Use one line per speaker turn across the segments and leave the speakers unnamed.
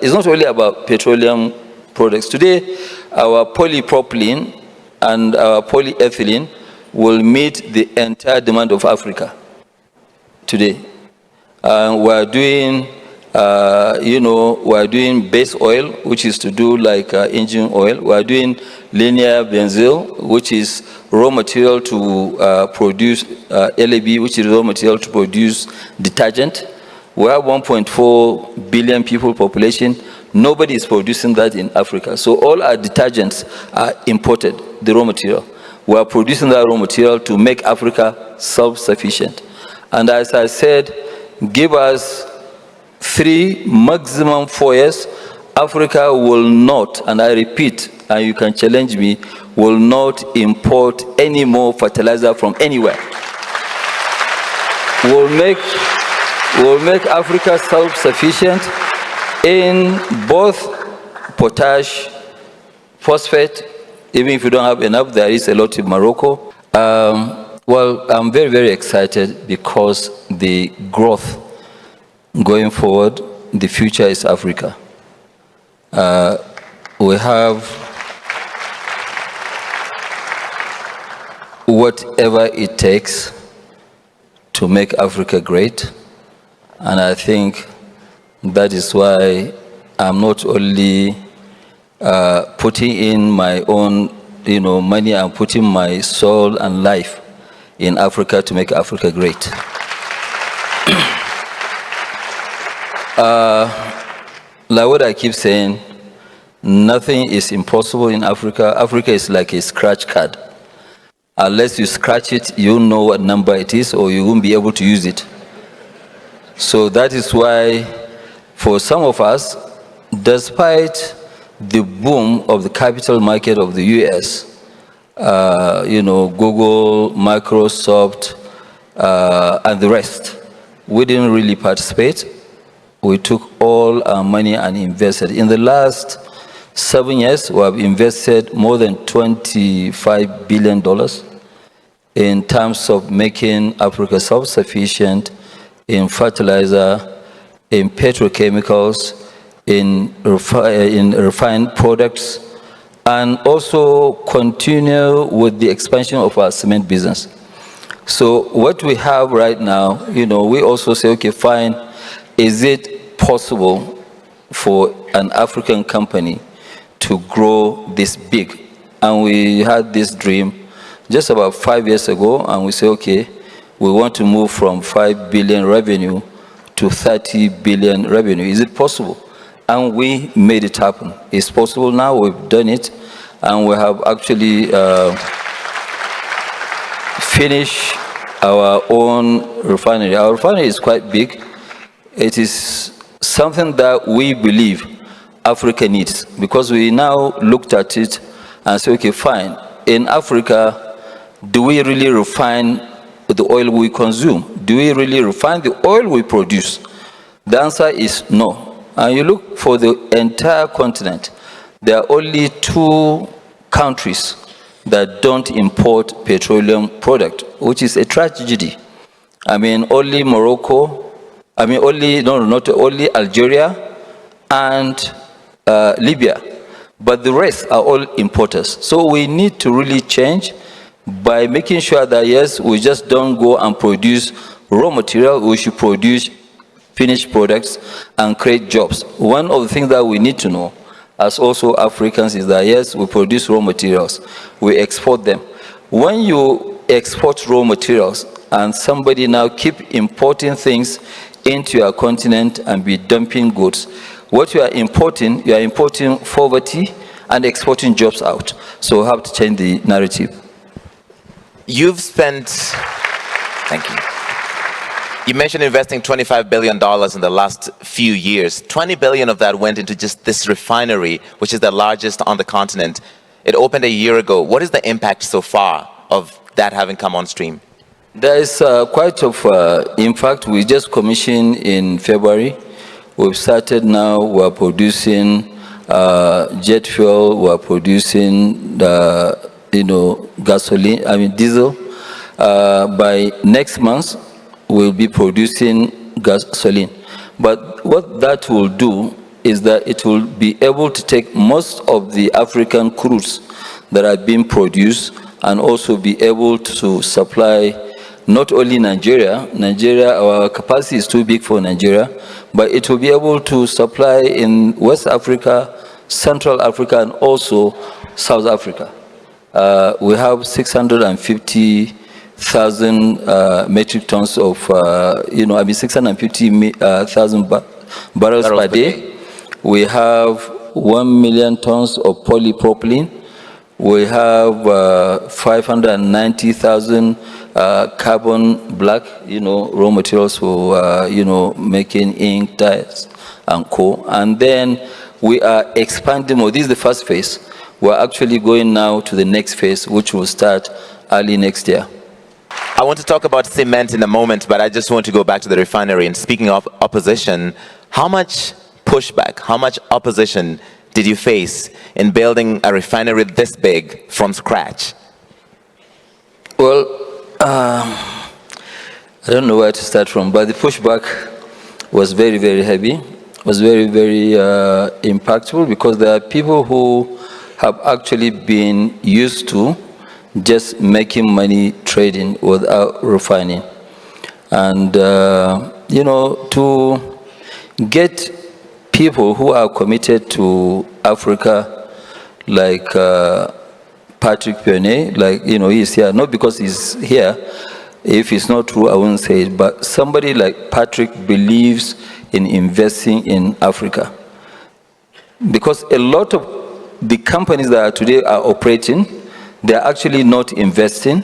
it's not only about petroleum products. Today, our polypropylene and our polyethylene will meet the entire demand of Africa today. We're doing, we're doing base oil, which is to do like engine oil. We're doing linear benzene, which is raw material to produce LAB, which is raw material to produce detergent. We have 1.4 billion people population. Nobody is producing that in Africa. So all our detergents are imported, the raw material. We are producing that raw material to make Africa self-sufficient. And as I said, give us 3, maximum 4 years, Africa will not, and I repeat, and you can challenge me, will not import any more fertilizer from anywhere. We'll make Africa self-sufficient in both potash, phosphate. Even if you don't have enough, there is a lot in Morocco. Well, I'm very, very excited because the growth going forward, the future is Africa. We have whatever it takes to make Africa great. And I think that is why I'm not only putting in my own, money, I'm putting my soul and life in Africa to make Africa great. Like what I keep saying, nothing is impossible in Africa. Africa is like a scratch card. Unless you scratch it, you know what number it is, or you won't be able to use it. So that is why, for some of us, despite the boom of the capital market of the US, Google, Microsoft, and the rest, we didn't really participate. We took all our money and invested. In the last 7 years, we have invested more than $25 billion in terms of making Africa self-sufficient in fertilizer, in petrochemicals, in refined products, and also continue with the expansion of our cement business. So what we have right now, we also say, okay, fine, is it possible for an African company to grow this big? And we had this dream just about 5 years ago, and we say, okay, we want to move from 5 billion revenue to 30 billion revenue. Is it possible? And we made it happen. It's possible now, we've done it, and we have actually finished our own refinery. Our refinery is quite big. It is something that we believe Africa needs, because we now looked at it and said, okay, fine, in Africa, do we really refine the oil we consume? Do we really refine the oil we produce? The answer is no. And you look for the entire continent, there are only 2 countries that don't import petroleum product, which is a tragedy. I mean, only Morocco, not only Algeria and Libya, but the rest are all importers. So we need to really change by making sure that, yes, we just don't go and produce raw material, we should produce finished products and create jobs. One of the things that we need to know as also Africans is that, yes, we produce raw materials, we export them. When you export raw materials and somebody now keep importing things into your continent and be dumping goods, what you are importing poverty and exporting jobs out. So we have to change the narrative.
You've spent, thank you. You mentioned investing $25 billion in the last few years. 20 billion of that went into just this refinery, which is the largest on the continent. It opened a year ago. What is the impact so far of that having come on stream?
There is quite of, in fact, we just commissioned in February. We've started now, we're producing jet fuel, we're producing gasoline, diesel. By next month, we'll be producing gasoline. But what that will do is that it will be able to take most of the African crudes that are being produced and also be able to supply not only Nigeria. Nigeria, our capacity is too big for Nigeria, but it will be able to supply in West Africa, Central Africa, and also South Africa. We have 650,000 metric tons of, 650,000 barrels per day. We have 1 million tons of polypropylene. We have 590,000 carbon black, raw materials for, making ink, dyes, and co. And then we are expanding more. This is the first phase. We're actually going now to the next phase, which will start early next year.
I want to talk about cement in a moment, but I just want to go back to the refinery. And speaking of opposition, how much pushback, how much opposition did you face in building a refinery this big from scratch?
Well, I don't know where to start from, but the pushback was very, very heavy. It was very, very impactful, because there are people who have actually been used to just making money trading without refining. And, to get people who are committed to Africa, like Patrick Pouyanne, he's here, not because he's here. If it's not true, I wouldn't say it, but somebody like Patrick believes in investing in Africa. Because a lot of the companies that are today are operating, they're actually not investing.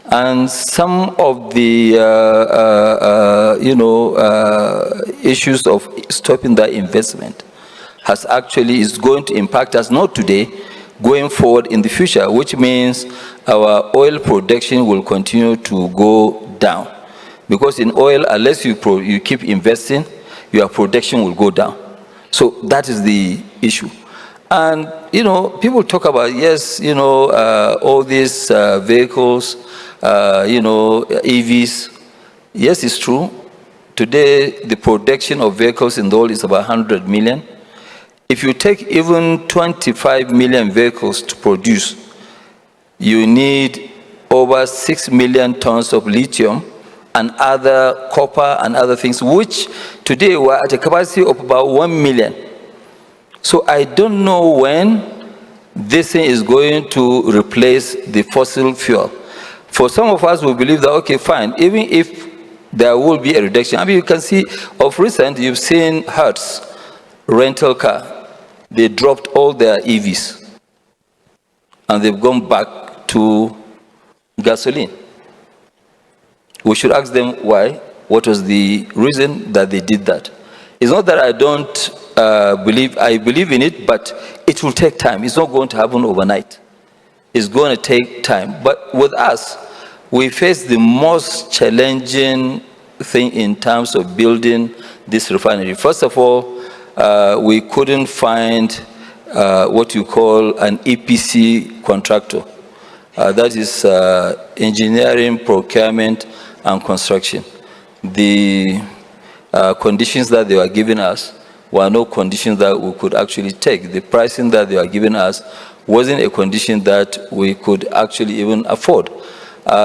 And some of the issues of stopping that investment is going to impact us, not today, going forward in the future, which means our oil production will continue to go down. Because in oil, unless you keep investing, your production will go down. So that is the issue. And, people talk about, yes, all these vehicles, EVs. Yes, it's true. Today, the production of vehicles in the world is about 100 million. If you take even 25 million vehicles to produce, you need over 6 million tons of lithium and other copper and other things, which today we're at a capacity of about 1 million. So I don't know when this thing is going to replace the fossil fuel. For some of us, we believe that, okay, fine, even if there will be a reduction. I mean, you can see, of recent, you've seen Hertz rental car. They dropped all their EVs, and they've gone back to gasoline. We should ask them why. What was the reason that they did that? It's not that I don't I believe in it, but it will take time. It's not going to happen overnight. It's going to take time. But with us, we face the most challenging thing in terms of building this refinery. First of all, we couldn't find what you call an EPC contractor. That is engineering, procurement, and construction. The conditions that they were giving us were no conditions that we could actually take. The pricing that they were giving us wasn't a condition that we could actually even afford.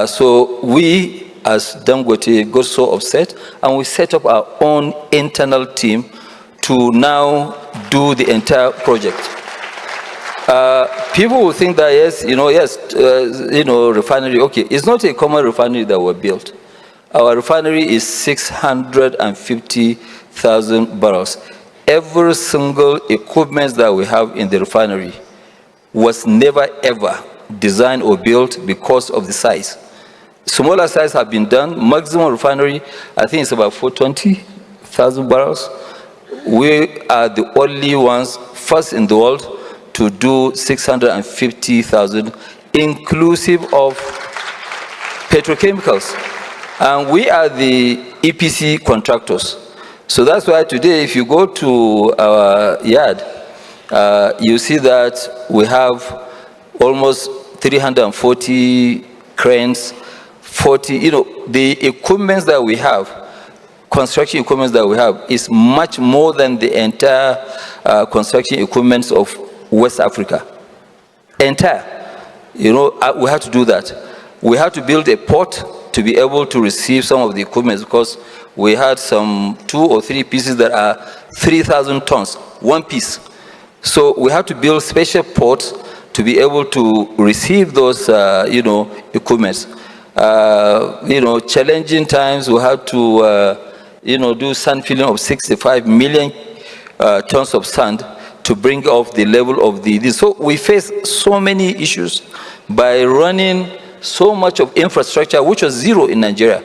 So we, as Dangote, got so upset, and we set up our own internal team to now do the entire project. People will think that, refinery, okay, it's not a common refinery that was built. Our refinery is 650,000 barrels. Every single equipment that we have in the refinery was never ever designed or built because of the size. Smaller size have been done. Maximum refinery, I think it's about 420,000 barrels. We are the only ones, first in the world, to do 650,000, inclusive of petrochemicals. And we are the EPC contractors. So that's why today, if you go to our yard, you see that we have almost 340 cranes, 40, the equipment that we have construction equipment that we have is much more than the entire construction equipment of West Africa. Entire. You know, we had to do that. We had to build a port to be able to receive some of the equipment, because we had some 2 or 3 pieces that are 3,000 tons, one piece. So we had to build special ports to be able to receive those, you know, equipment. You know, challenging times, we had to, you know, do sand filling of 65 million tons of sand to bring off the level of the. So we face so many issues by running so much of infrastructure, which was zero in Nigeria.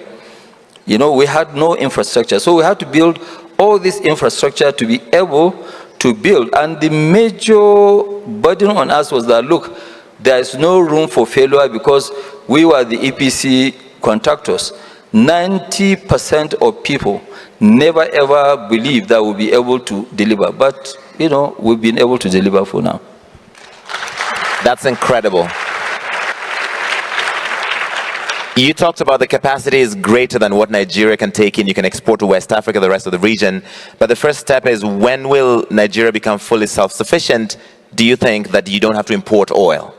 You know, we had no infrastructure. So we had to build all this infrastructure to be able to build. And the major burden on us was that, look, there is no room for failure because we were the EPC contractors. 90% of people never ever believed that we'll be able to deliver. But, you know, we've been able to deliver for now.
That's incredible. You talked about the capacity is greater than what Nigeria can take in. You can export to West Africa, the rest of the region. But the first step is, when will Nigeria become fully self-sufficient? Do you think that you don't have to import oil?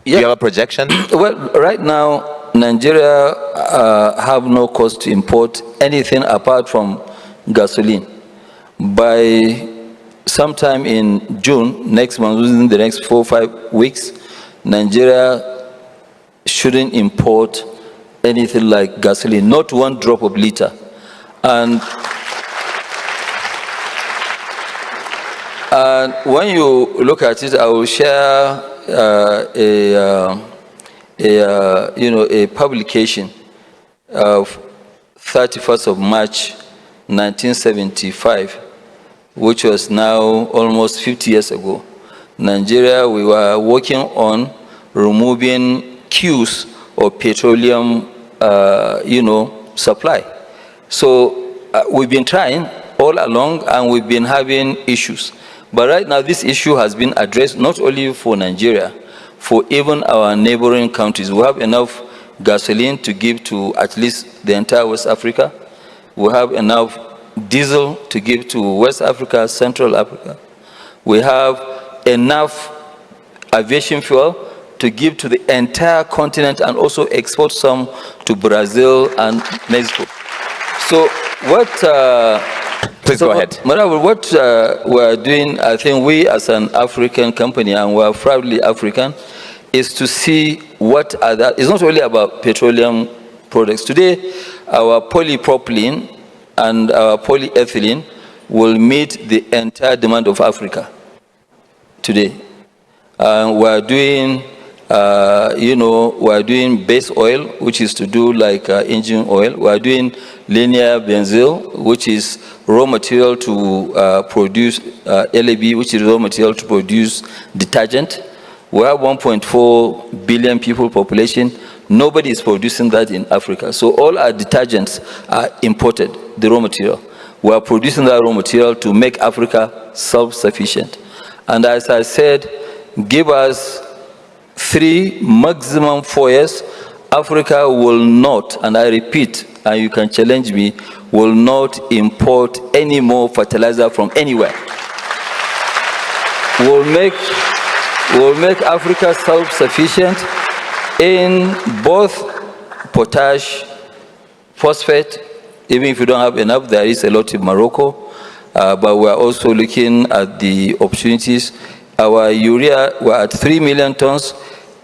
Yeah. Do you have a projection?
Well, right now, Nigeria have no cost to import anything apart from gasoline. By sometime in June, next month, within the next 4 or 5 weeks, Nigeria shouldn't import anything like gasoline, not 1 drop of liter. And when you look at it, I will share you know, a publication of 31st of March 1975, which was now almost 50 years ago. Nigeria, we were working on removing queues of petroleum, you know, supply. So we've been trying all along, and we've been having issues. But right now, this issue has been addressed not only for Nigeria, for even our neighboring countries. We have enough gasoline to give to at least the entire West Africa. We have enough diesel to give to West Africa, Central Africa. We have enough aviation fuel to give to the entire continent, and also export some to Brazil and Mexico. So what...
Please go ahead.
What we're doing, I think we as an African company, and we're proudly African, is to see what are that. It's not only about petroleum products. Today, our polypropylene and our polyethylene will meet the entire demand of Africa today. We're doing, you know, we're doing base oil, which is to do like engine oil. We're doing linear benzene, which is raw material to produce LAB, which is raw material to produce detergent. We have 1.4 billion people population. Nobody is producing that in Africa. So all our detergents are imported, the raw material. We are producing that raw material to make Africa self-sufficient. And as I said, give us 3, maximum 4 years, Africa will not, and I repeat, and you can challenge me, will not import any more fertilizer from anywhere. We'll make Africa self-sufficient in both potash, phosphate. Even if you don't have enough, there is a lot in Morocco. But we're also looking at the opportunities. Our urea, we're at 3 million tons.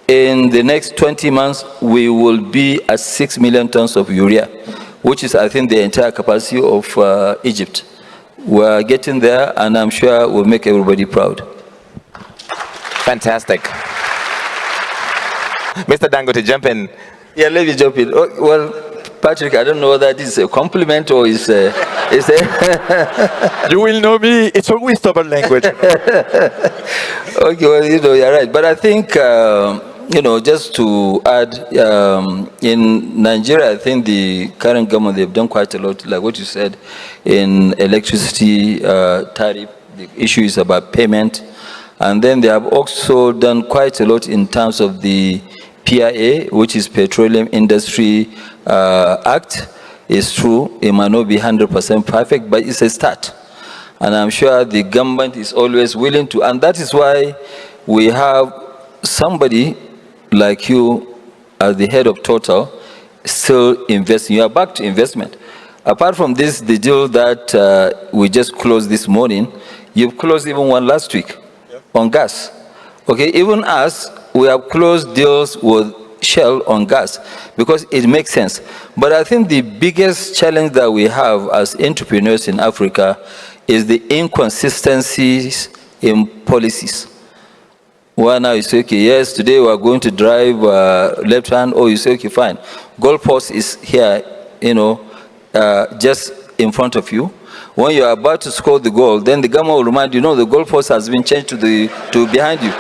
In the next 20 months, we will be at 6 million tons of urea, which is, I think, the entire capacity of Egypt. We're getting there, and I'm sure we'll make everybody proud.
Fantastic. Mr. Dangote, jump in.
Yeah, let me jump in. Oh, well, Patrick, I don't know whether this is a compliment or is a...
You will know me. It's always double language.
Okay, well, you know, you're right. But I think, you know, just to add, in Nigeria, I think the current government, they've done quite a lot, like what you said, in electricity tariff. The issue is about payment. And then they have also done quite a lot in terms of the PIA, which is Petroleum Industry Act. It's true, it might not be 100% perfect, but it's a start. And I'm sure the government is always willing to, and that is why we have somebody like you as the head of Total still investing. You are back to investment. Apart from this, the deal that we just closed this morning, you've closed even one last week on gas. Okay, even us, we have closed deals with Shell on gas because it makes sense. But I think the biggest challenge that we have as entrepreneurs in Africa is the inconsistencies in policies. Well, now you say, okay, yes, today we are going to drive left hand, or you say, okay, fine. Goalpost is here, just in front of you. When you are about to score the goal, then the government will remind you, the goalpost has been changed to behind you.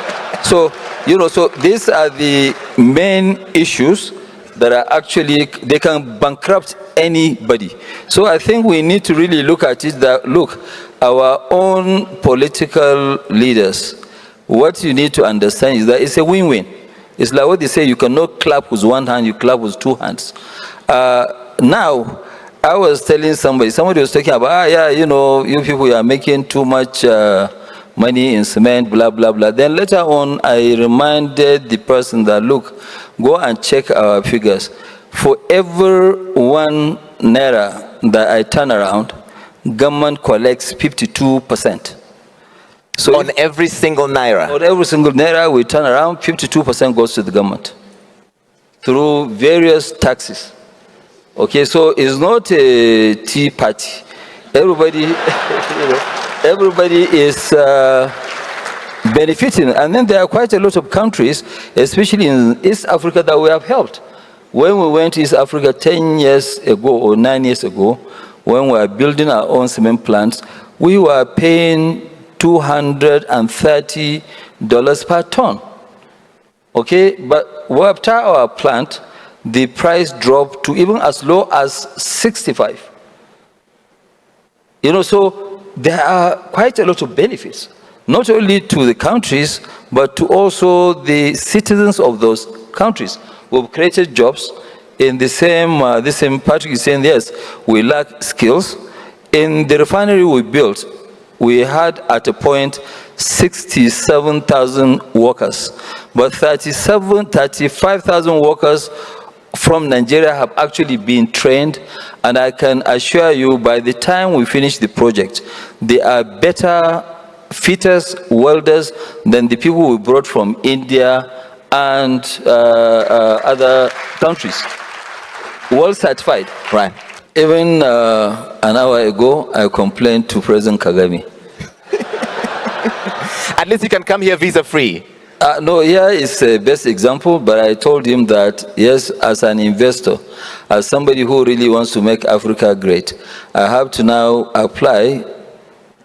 So, so these are the main issues that are actually, they can bankrupt anybody. So I think we need to really look at it that, look, our own political leaders, what you need to understand is that it's a win-win. It's like what they say, you cannot clap with one hand, you clap with two hands. Now, I was telling somebody was talking about, you people are making too much money in cement, blah, blah, blah. Then later on, I reminded the person that, look, go and check our figures. For every 1 naira that I turn around, government collects 52%. So
on every single naira?
On every single naira we turn around, 52% goes to the government through various taxes. Okay, so it's not a tea party. Everybody, everybody is benefiting. And then there are quite a lot of countries, especially in East Africa, that we have helped. When we went to East Africa 10 years ago or 9 years ago, when we were building our own cement plants, we were paying $230 per ton. Okay, but after our plant, the price dropped to even as low as 65. So there are quite a lot of benefits, not only to the countries, but to also the citizens of those countries. We've created jobs. In the same Patrick is saying, yes, we lack skills. In the refinery we built, we had at a point 67,000 workers, but 35,000 workers from Nigeria have actually been trained, and I can assure you by the time we finish the project, they are better fitters, welders than the people we brought from India and other countries. Well certified.
Right.
Even an hour ago, I complained to President Kagame.
At least you can come here visa-free.
No, here is the best example, but I told him that, yes, as an investor, as somebody who really wants to make Africa great, I have to now apply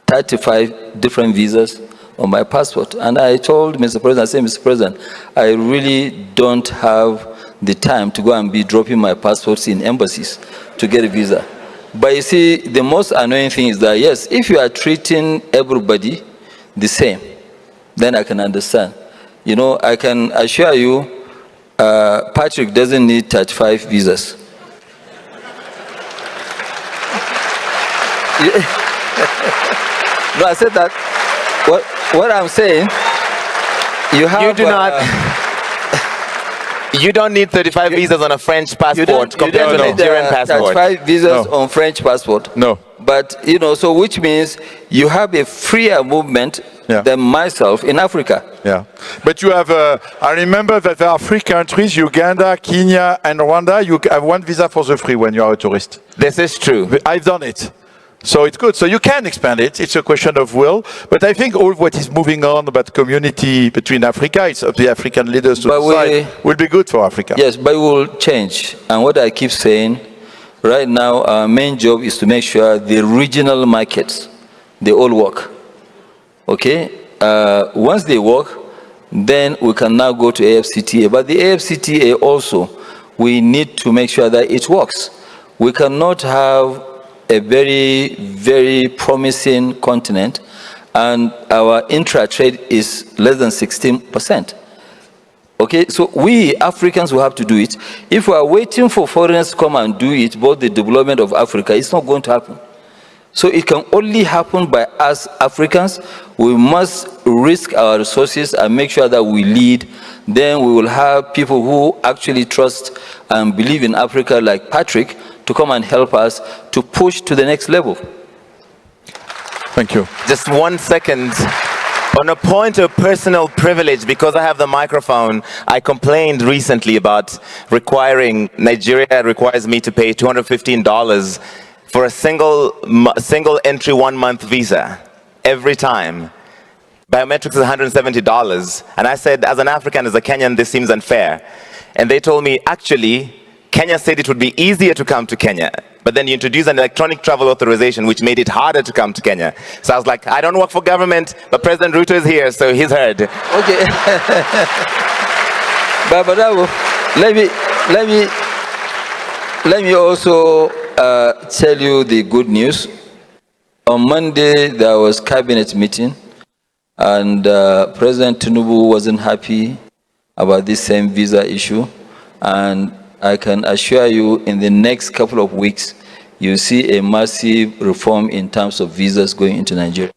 35 different visas on my passport. And I told Mr. President, I said, Mr. President, I really don't have the time to go and be dropping my passports in embassies to get a visa. But you see, the most annoying thing is that, yes, if you are treating everybody the same, then I can understand. I can assure you, Patrick doesn't need 35 visas. No, I said that. What I'm saying, you have.
You do not. You don't need 35 visas on a French passport compared to a Nigerian passport.
35 visas on French passport.
No.
But, so which means you have a freer movement than myself in Africa.
Yeah. But you have, I remember that there are 3 countries, Uganda, Kenya, and Rwanda. You have 1 visa for the free when you are a tourist.
This is true.
I've done it. So it's good. So you can expand it. It's a question of will. But I think all what is moving on about community between Africa, it's up to the African leaders to decide, will be good for Africa.
Yes, but it will change. And what I keep saying, right now, our main job is to make sure the regional markets, they all work. Okay? Once they work, then we can now go to Afcfta. But the Afcfta also, we need to make sure that it works. We cannot have a very, very promising continent, and our intra-trade is less than 16%. Okay, so we Africans will have to do it. If we are waiting for foreigners to come and do it, both the development of Africa, it's not going to happen. So it can only happen by us Africans. We must risk our resources and make sure that we lead. Then we will have people who actually trust and believe in Africa, like Patrick, to come and help us to push to the next level.
Thank you.
Just 1 second. On a point of personal privilege, because I have the microphone, I complained recently about Nigeria requires me to pay $215 for a single entry 1 month visa every time. Biometrics is $170. And I said, as an African, as a Kenyan, this seems unfair. And they told me, actually, Kenya said it would be easier to come to Kenya. But then you introduced an electronic travel authorization, which made it harder to come to Kenya. So I was like, I don't work for government, but President Ruto is here, so he's heard.
Okay. Babadawo, let me also tell you the good news. On Monday, there was cabinet meeting, and President Tinubu wasn't happy about this same visa issue. And I can assure you, in the next couple of weeks, you'll see a massive reform in terms of visas going into Nigeria.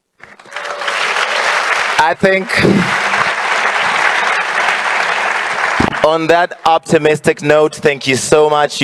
I think on that optimistic note, thank you so much.